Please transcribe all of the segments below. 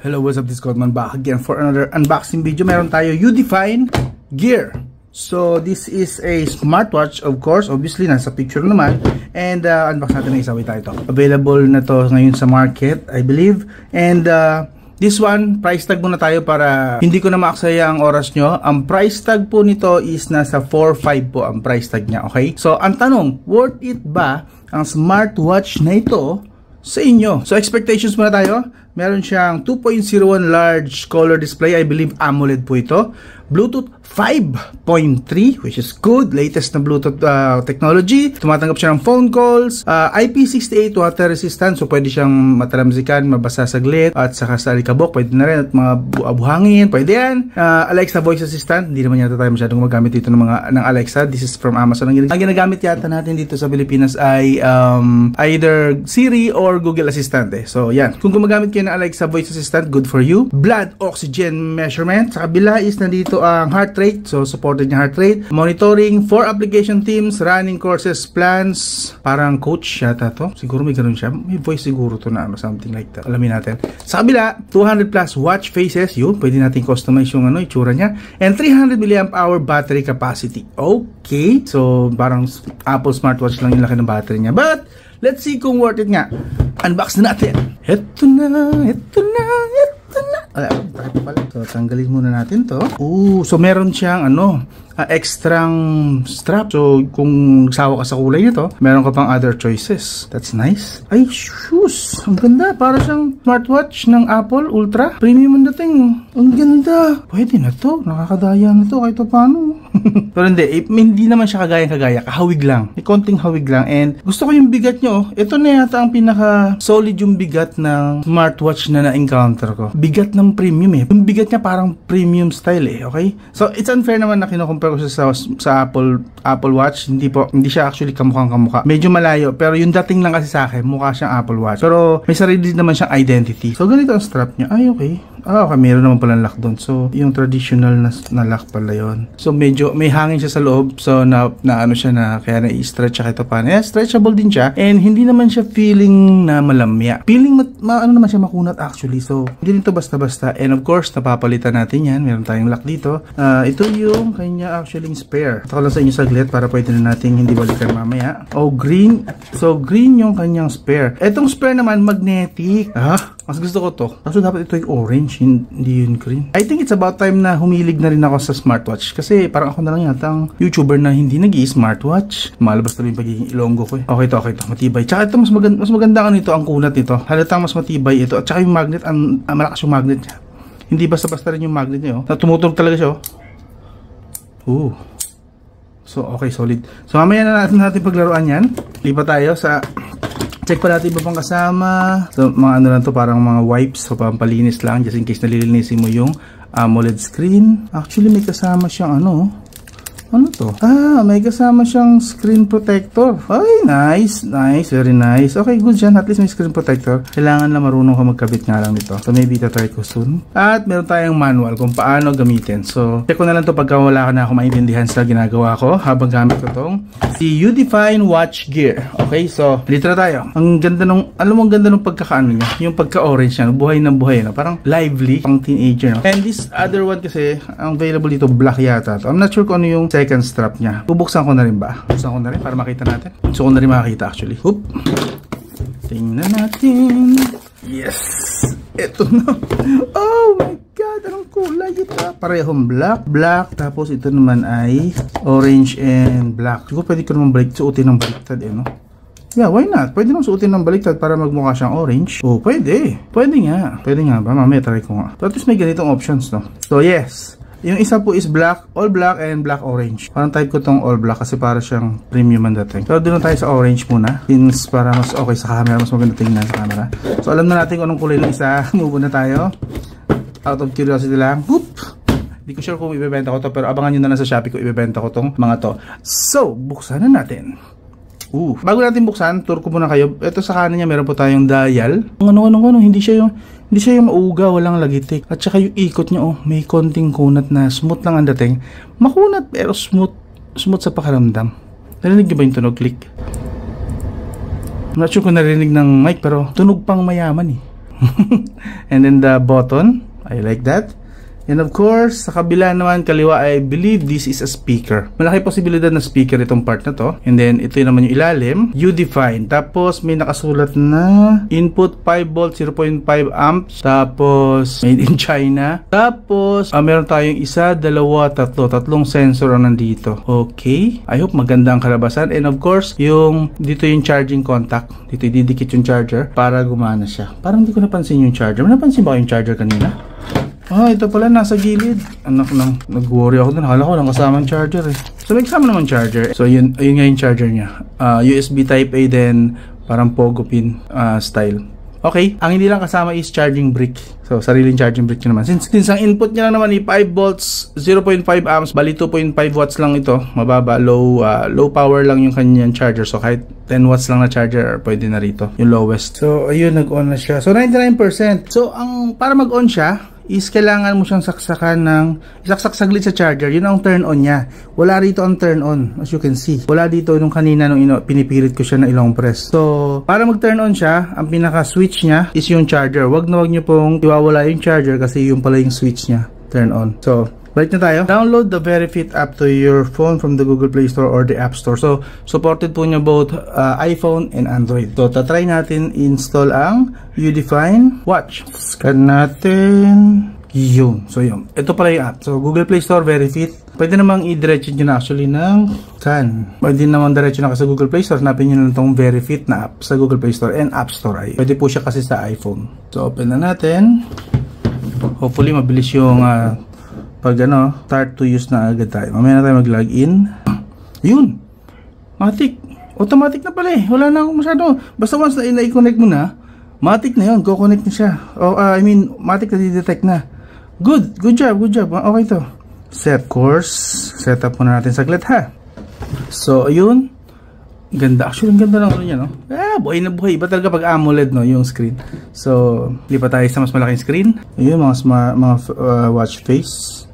Hello, what's up? This is Codman back again for another unboxing video. Meron tayo Udifine Gear. So, this is a smartwatch, of course. Obviously, nasa picture naman. And, unbox natin na isa. Wait tayo ito. Available na to ngayon sa market, I believe. And, this one, price tag muna tayo para hindi ko na maaksaya ang oras nyo. Ang price tag po nito is nasa 4.5 po ang price tag niya, okay? So, ang tanong, worth it ba ang smartwatch na ito sa inyo? So, expectations muna tayo. Meron siyang 2.01 large color display. I believe AMOLED po ito. Bluetooth 5.3, which is good. Latest na Bluetooth technology. Tumatanggap siya ng phone calls. IP68 water resistant. So, pwede siyang matalamsikan, mabasa saglit. At saka sa alikabok, pwede na rin. At mga buhangin, pwede yan. Alexa voice assistant. Hindi naman yata tayo masyadong magamit dito ng Alexa. This is from Amazon. Ang ginagamit yata natin dito sa Pilipinas ay either Siri or Google Assistant. So, yan. Kung gumagamit kayo ng Alexa voice assistant, good for you. Blood oxygen measurement. Sa kabila is nandito ang heart rate. So, supported niya heart rate. Monitoring for application teams, running courses, plans. Parang coach yata to. Siguro may ganun siya. May voice siguro to na something like that. Alamin natin. Sa kabila, 200 plus watch faces. Yun, pwede natin customize yung itsura niya. And 300 mAh battery capacity. Okay. So, parang Apple smartwatch lang yung laki ng battery niya. But, let's see kung worth it nga. Unbox na natin. Ito na. So, tanggalin muna natin to. So meron siyang extrang strap. So, kung sawa ka sa kulay nito, meron ka pang other choices. That's nice. Ay, shoes. Ang ganda. Para siyang smartwatch ng Apple Ultra. Premium ang dating. Ang ganda. Pwede na to. Nakakadaya na to. Kahit paano. Pero hindi naman siya kagaya. Kahawig lang. May konting hawig lang. And gusto ko yung bigat nyo. Ito na yata ang pinaka-solid yung bigat ng smartwatch na na-encounter ko. Bigat ng premium eh. Yung bigat niya parang premium style eh. Okay? So, it's unfair naman na kinukumpara ko sa Apple Watch. Hindi siya actually kamukhang-kamukha. Medyo malayo. Pero yung dating lang kasi sa akin, mukha siyang Apple Watch. Pero may sarili naman siyang identity. So, ganito ang strap niya. Ay, okay. Okay, meron naman pala lock doon. So, yung traditional na lock pala yun. So, medyo may hangin siya sa loob. So, na siya na kaya na-i-stretch siya kahit paano. Stretchable din siya. And hindi naman siya feeling na malamya. Feeling naman siya makunat actually. So, hindi nito basta-basta. And of course, napapalitan natin yan. Meron tayong lock dito. Ito yung kanya actually spare. Ito ko lang sa inyo saglit para pwede na natin hindi balikan mamaya. Green. So, green yung kanyang spare. Etong spare naman, magnetic. Mas gusto ko to. Kaso dapat ito yung orange, hindi yung green. I think it's about time na humilig na rin ako sa smartwatch. Kasi parang ako na lang yata ang YouTuber na hindi nag-i-smartwatch. Malabas na rin pagiging ilonggo ko eh. Okay to. Matibay. Tsaka ito, mas maganda nito ang kunat nito. Halatang mas matibay ito. At tsaka yung magnet, malakas yung magnet niya. Hindi basta-basta rin yung magnet niya. Tumutunog talaga siya. So, okay, solid. So, mamaya na natin paglaruan yan. Lipat tayo sa... Check pa natin iba pang kasama. So, mga lang to, parang mga wipes. So, pampalinis lang. Just in case nalilinisin mo yung AMOLED screen. Actually, may kasama siyang ano to? May kasama siyang screen protector. Ay, nice. Very nice. Okay, good dyan. At least may screen protector. Kailangan na marunong ka magkabit nga lang nito. So, maybe try ko soon. At meron tayong manual kung paano gamitin. So, check ko na lang to pagka wala ka na ako maintindihan sa ginagawa ko habang gamit ko tong si Udifine Watch Gear. Okay, so, dito na tayo. Ang ganda nung, alam mo, ang ganda nung pagkakaano niya. Yung pagka-orange niya. Buhay na buhay. Parang lively. Pang teenager. And this other one kasi, ang available dito, black yata. I'm not sure kung ano yung second strap niya. Bubuksan ko na rin ba? Buksan ko na rin para makita natin. Gusto ko na rin makakita actually. Tingnan natin. Yes! Ito na. Oh my God! Anong kulay ito? Parehong black. Tapos ito naman ay orange and black. Siguro pwede ko naman suotin ng baliktad no? Yeah, why not? Pwede naman suotin ng baliktad para magmukha siyang orange. Pwede. Pwede nga ba? Mamaya try ko nga. So, at least may ganitong options, no? So, yes. Yung isa po is black, all black and black orange. Parang type ko tong all black kasi para siyang premium ang dating. So, doon na tayo sa orange muna. Since para mas okay sa camera, mas maganda tingnan sa camera. So, alam na natin kung anong kulay ng isa. Move na tayo. Out of curiosity lang. Hindi ko sure kung ibebenta ko to, pero abangan nyo na lang sa Shopee ko ibebenta ko tong mga to. So, buksan na natin. Bago natin buksan, tour ko muna kayo. Ito sa kanan niya, meron po tayong dial. Hindi siya yung mauga, walang lagitik. At saka yung ikot niya, may konting kunat na smooth lang ang dating. Makunat pero smooth sa pakiramdam. Narinig niyo ba yung tunog click? I'm not sure kung narinig ng mic pero tunog pang mayaman eh. And then the button, I like that. And of course, sa kabila naman, kaliwa, I believe this is a speaker. Malaki posibilidad na speaker itong part na to. And then, ito naman yung ilalim. U-Define. Tapos, may nakasulat na input 5 volt, 0.5 amps. Tapos, made in China. Tapos, meron tayong isa, dalawa, tatlong sensor ang nandito. Okay. I hope maganda ang kalabasan. And of course, dito yung charging contact. Dito ididikit yung charger para gumana siya. Parang hindi ko napansin yung charger. Napansin ba ko yung charger kanina? Ito pala nasa gilid. Anak nang nag-worry ako dun. Hala ko lang kasamang charger eh. So may kasama naman charger. So yun nga yung charger niya. USB type A then parang pogo pin style. Okay, ang hindi lang kasama is charging brick. So sariling charging brick niya naman. Since ang input niya lang naman ay 5 volts, 0.5 amps, bali 2.5 watts lang ito. Mababa, low power lang yung kanyang charger. So kahit 10 watts lang na charger, pwede na rito. Yung lowest. So ayun, nag-on na siya. So 99%. So para mag-on siya, is kailangan mo siyang saksakan ng isaksak saglit sa charger. Yun ang turn on niya. Wala rito ang turn on, as you can see. Wala dito nung kanina nung pinipilit ko siya na ilong press. So para mag turn on siya, ang pinaka switch niya is yung charger. Wag niyo pong iwawala yung charger kasi yung pala yung switch niya, turn on. So balik na tayo. Download the VeriFit app to your phone from the Google Play Store or the App Store. So, supported po niya both iPhone and Android. So, tatry natin install ang U-Define Watch. Scan natin. Yun. So, yun. Ito pala yung app. So, Google Play Store, VeriFit. Pwede namang i-diretso nyo na actually ng scan. Pwede namang diretso na sa Google Play Store. Hanapin nyo na itong VeriFit na app sa Google Play Store and App Store. Pwede po siya kasi sa iPhone. So, open na natin. Hopefully, mabilis yung pag start to use na agad tayo. Mamaya na tayo mag-login. Yun. Matik. Automatic na pala eh. Wala na akong masyado. Basta once na i-connect mo na, matik na yun. Go-connect na siya. Matik na di-detect na. Good. Good job. Good job. Okay to. Set course. Set up muna natin saglit ha. So, ayun. Ganda. Actually, ang ganda lang niya, no? Buhay na buhay. Iba talaga pag AMOLED, no? Yung screen. So, lipat tayo sa mas malaking screen. Ayun, mga watch face.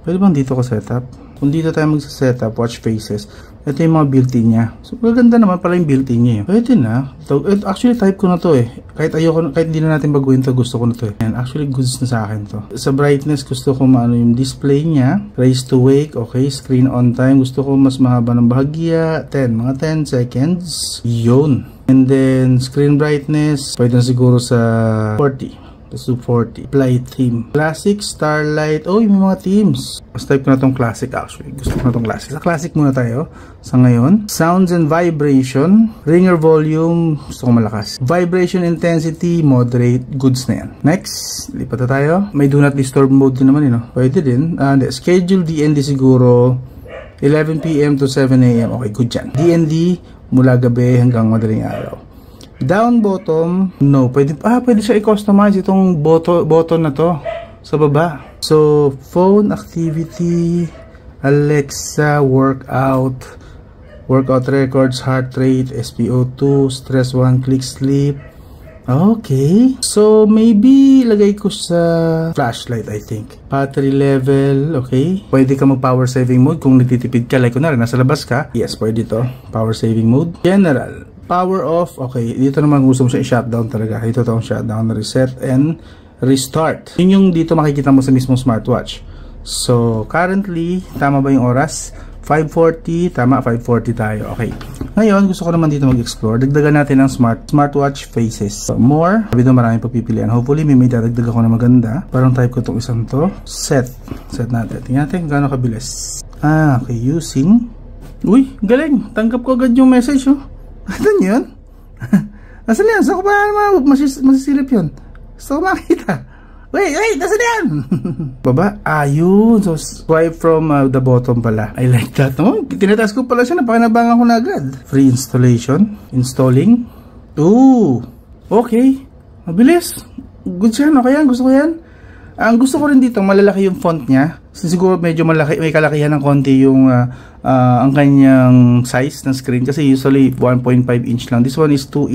Pwede bang dito ko setup? Kung dito tayo magsa-setup, watch faces. Ito yung mga built-in niya. So, maganda naman pala yung built-in niya. Pwede na. Actually, type ko na to eh. Kahit hindi na natin baguhin to, gusto ko na to eh. And actually, goods na sa akin to. Sa brightness, gusto ko maano yung display niya. Raise to wake, okay. Screen on time. Gusto ko mas mahaba ng bahagya. Mga 10 seconds. Yun. And then, screen brightness. Pwede na siguro sa 40. Let's do 40. Apply theme. Classic, Starlight. Oh, yung mga themes. Mas type ko na itong classic actually. Gusto ko na itong classic. Sa classic muna tayo. Sa ngayon. Sounds and vibration. Ringer volume. Gusto ko malakas. Vibration intensity. Moderate. Goods na yan. Next. Lipat na tayo. May do not disturb mode din naman Pwede din. Schedule DND siguro 11 PM to 7 AM. Okay, good yan. DND mula gabi hanggang madaling araw. Down bottom, no. Pwede siya i-customize itong button na to sa baba. So, phone activity, Alexa, workout records, heart rate, SpO2, stress 1, click sleep. Okay. So, maybe lagay ko sa flashlight, I think. Battery level, okay. Pwede ka mag-power saving mode kung nagtitipid ka. Like kunwari, nasa labas ka. Yes, pwede to. Power saving mode. General. Power off, okay. Dito naman gusto mo siya i-shutdown talaga. Ito itong shutdown, reset, and restart. Yun yung dito makikita mo sa mismong smartwatch. So, currently, tama ba yung oras? 5:40, tama, 5:40 tayo. Okay. Ngayon, gusto ko naman dito mag-explore. Dagdagan natin ang smartwatch faces. So, more. Sabi doon maraming pagpipilian. Hopefully, may dadagdag ako na maganda. Parang type ko itong isang to. Set natin. Tingnan natin kung gaano kabilis. Okay. Using. Uy, galing. Tanggap ko agad yung message, Ano yun? Nasaan yan? Saan ko ba masisilip yun? Gusto ko makita. Wait, nasaan yan? Baba? Yun. So, swipe from the bottom pala. I like that. Tinataas ko pala siya. Napakinabangan ko na agad. Free installation. Installing. Ooh. Okay. Mabilis. Good siya. Okay yan. Gusto ko yan. Ang gusto ko rin dito, malalaki yung font niya. Siguro medyo malaki, may kalakihan ng konti yung ang kanyang size ng screen kasi usually 1.5 inch lang. This one is 2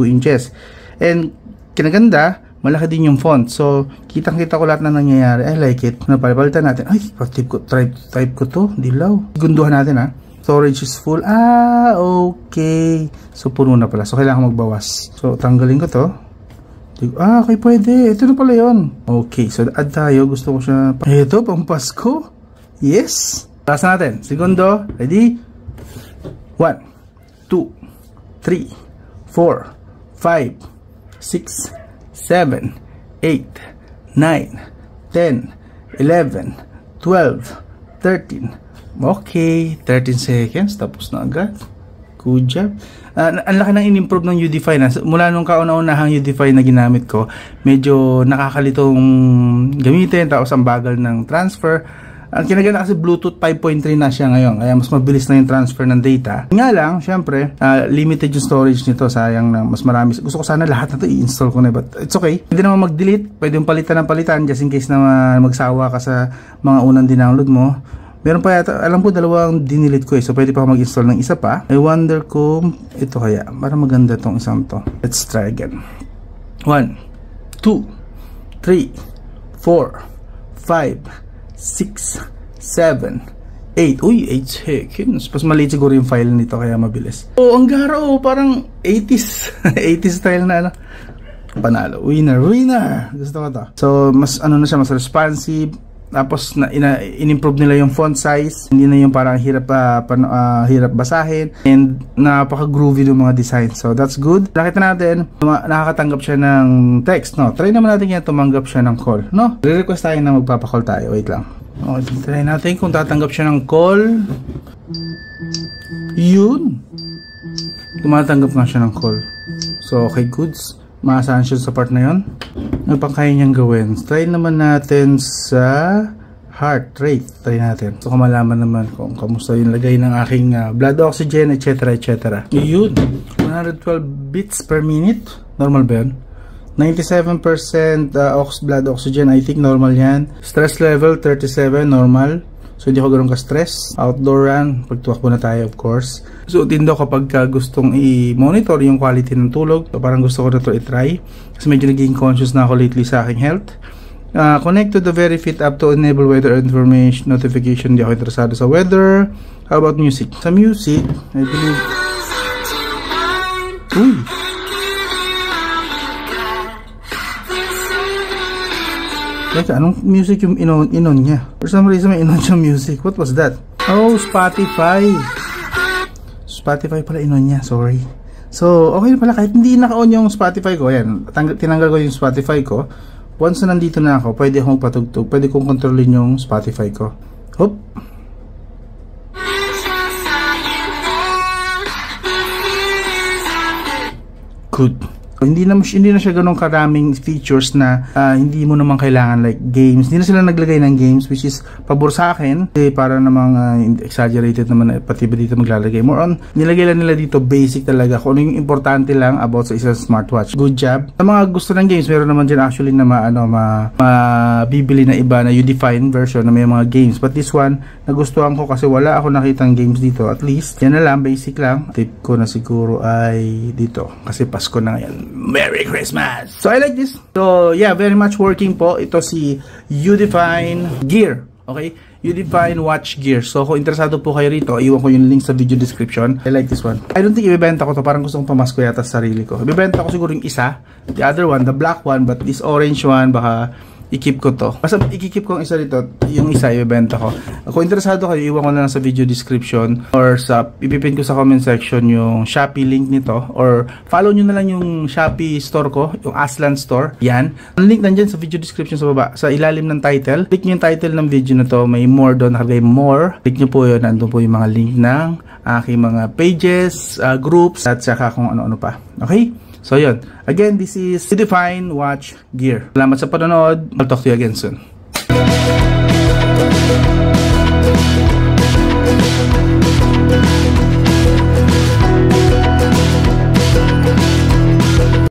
inches. And kinaganda, malaki din yung font. So, kitang-kita ko lahat na nangyayari. I like it. Napalitan natin. Ay, type ko to. Dilaw. Gunduhan natin Storage is full. Okay. So, puno na pala. So, kailangan magbawas. So, tanggalin ko to. Okay, pwede. Ito na pala yun. Okay, so add tayo. Gusto ko siya. Ito, pang Pasko. Yes. Taas natin. Segundo. Ready? 1, 2, 3, 4, 5, 6, 7, 8, 9, 10, 11, 12, 13. Okay, 13 seconds. Tapos na agad. Good job. Ang laki ng in-improve ng Udify na. Mula nung kauna-unahang Udify na ginamit ko, medyo nakakalitong gamitin. Tapos ang bagal ng transfer. Ang kinagana kasi Bluetooth 5.3 na siya ngayon. Kaya mas mabilis na yung transfer ng data. Nga lang, syempre, limited yung storage nito. Sayang na mas marami. Gusto ko sana lahat na ito i-install ko na. But it's okay. Pwede naman mag-delete. Pwede yung palitan ng palitan. Just in case na magsawa ka sa mga unang dinownload mo. Meron pa yata, alam ko dalawang dinilit ko So pwede pa mag-install ng isa pa. I wonder kung ito kaya. Para maganda tong isang to. Let's try again. 1, 2, 3, 4, 5, 6, 7, 8. Uy, 8 seconds. Pas maliit siguro yung file nito kaya mabilis. Oh, ang gara parang 80s. 80s style na ano. Panalo. Winner. Gusto ko to. So, mas ano na siya, mas responsive. Tapos, in-improve nila yung font size. Hindi na yung parang hirap basahin. And napaka-groovy ng mga designs. So, that's good. Nakita natin, nakakatanggap siya ng text. No? Try naman natin yan tumanggap siya ng call. No? Re-request tayo na magpapakall tayo. Wait lang. Okay, try natin kung tatanggap siya ng call. Yun. Tumatanggap nga siya ng call. So, okay, goods. Maasahan siya sa part na yun. Ano pang kaya niyang gawin? Try naman natin sa heart rate. Try natin. So, kung malaman naman kung kamusta yung lagay ng aking blood oxygen, etc. etc. Yun. 112 beats per minute. Normal ba yun? 97% blood oxygen. I think normal yan. Stress level 37. Normal. So, hindi ako ganoon ka-stress. Outdoor run. Pagtuwakbo na tayo, of course. So, tindo kapag gustong i-monitor yung quality ng tulog. So, parang gusto ko na ito i-try. Kasi medyo naging conscious na ako lately sa aking health. Connect to the Verifit app to enable weather information notification. Hindi ako interesado sa weather. How about music? Sa music, I believe... Uy! Teka, anong music yung inon niya? For some reason may inon siyang music. What was that? Oh, Spotify. Spotify pala inon niya. Sorry. So, okay pala. Kahit hindi naka-on yung Spotify ko. Ayan, tinanggal ko yung Spotify ko. Once na nandito na ako, pwede akong patugtog. Pwede kong kontrolin yung Spotify ko. Hop. Good. Hindi na siya ganun karaming features na hindi mo naman kailangan like games. Hindi na sila naglagay ng games which is pabor sa akin. Para namang exaggerated naman pati ba dito maglalagay. More on, nilagay lang nila dito basic talaga. Kung ano yung importante lang about sa isang smartwatch. Good job. Sa mga gusto ng games, meron naman dyan actually na mabibili na iba na Udifine version na may mga games. But this one, nagustuhan ko kasi wala ako nakitang games dito. At least, yan na lang, basic lang. Tip ko na siguro ay dito. Kasi Pasko na ngayon. Merry Christmas! So I like this. So yeah, very much working po. Ito si Udifine Gear. Okay? Udifine Watch Gear. So kung interesado po kayo rito, iwan ko yung link sa video description. I like this one. I don't think ibebenta ko to. Parang gusto kong pamasko yata sa sarili ko. Ibebenta ko siguro yung isa. The other one, the black one. But this orange one, baka i-keep ko to. Basta i-keep ko yung isa dito, yung isa ibebenta ko. Kung interesado kayo, iwan ko na lang sa video description or sa ipipin ko sa comment section yung Shopee link nito or follow nyo na lang yung Shopee store ko, yung Aslan store. Yan. Ang link nandyan sa video description sa baba. Sa ilalim ng title. Click nyo yung title ng video na to. May more doon. Nakalagay more. Click nyo po yun. Nandun po yung mga link ng aking mga pages, groups, at saka kung ano-ano pa. Okay? So yun, again, this is Udifine Watch Gear. Salamat sa panonood. I'll talk to you again soon.